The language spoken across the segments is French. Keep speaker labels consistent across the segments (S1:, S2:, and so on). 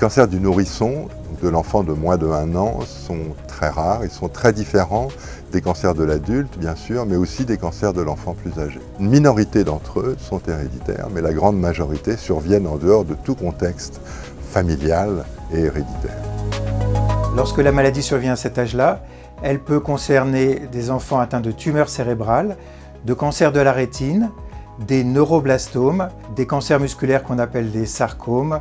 S1: cancers du nourrisson, de l'enfant de moins de 1 an, sont très rares. Ils sont très différents des cancers de l'adulte, bien sûr, mais aussi des cancers de l'enfant plus âgé. Une minorité d'entre eux sont héréditaires, mais la grande majorité surviennent en dehors de tout contexte familial et héréditaire.
S2: Lorsque la maladie survient à cet âge-là, elle peut concerner des enfants atteints de tumeurs cérébrales, de cancers de la rétine, des neuroblastomes, des cancers musculaires qu'on appelle des sarcomes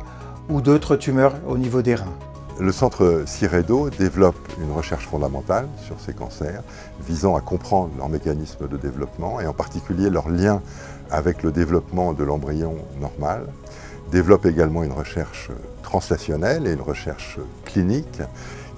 S2: ou d'autres tumeurs au niveau des reins.
S1: Le centre CIREDO développe une recherche fondamentale sur ces cancers visant à comprendre leurs mécanismes de développement et en particulier leur lien avec le développement de l'embryon normal. Développe également une recherche translationnelle et une recherche clinique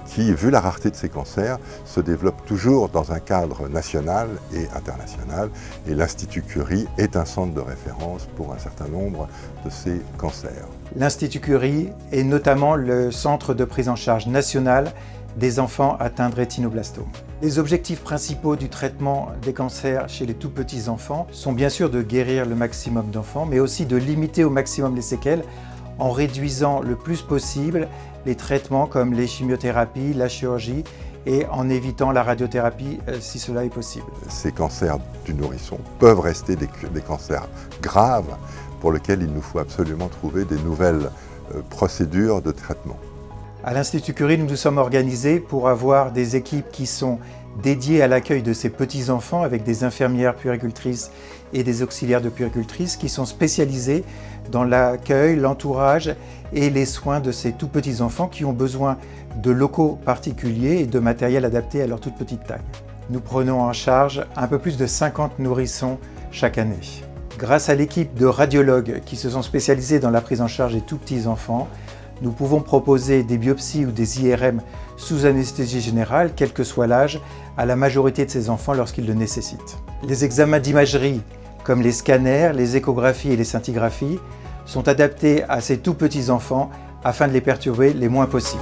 S1: qui, vu la rareté de ces cancers, se développe toujours dans un cadre national et international. Et l'Institut Curie est un centre de référence pour un certain nombre de ces cancers.
S2: L'Institut Curie est notamment le centre de prise en charge national des enfants atteints de rétinoblastome. Les objectifs principaux du traitement des cancers chez les tout petits enfants sont bien sûr de guérir le maximum d'enfants, mais aussi de limiter au maximum les séquelles en réduisant le plus possible les traitements comme les chimiothérapies, la chirurgie et en évitant la radiothérapie si cela est possible.
S1: Ces cancers du nourrisson peuvent rester des cancers graves pour lesquels il nous faut absolument trouver des nouvelles procédures de traitement.
S2: À l'Institut Curie, nous nous sommes organisés pour avoir des équipes qui sont dédiées à l'accueil de ces petits-enfants avec des infirmières puéricultrices et des auxiliaires de puéricultrices qui sont spécialisés dans l'accueil, l'entourage et les soins de ces tout petits-enfants qui ont besoin de locaux particuliers et de matériel adapté à leur toute petite taille. Nous prenons en charge un peu plus de 50 nourrissons chaque année. Grâce à l'équipe de radiologues qui se sont spécialisés dans la prise en charge des tout petits enfants, nous pouvons proposer des biopsies ou des IRM sous anesthésie générale, quel que soit l'âge, à la majorité de ces enfants lorsqu'ils le nécessitent. Les examens d'imagerie, comme les scanners, les échographies et les scintigraphies, sont adaptés à ces tout petits enfants afin de les perturber les moins possible.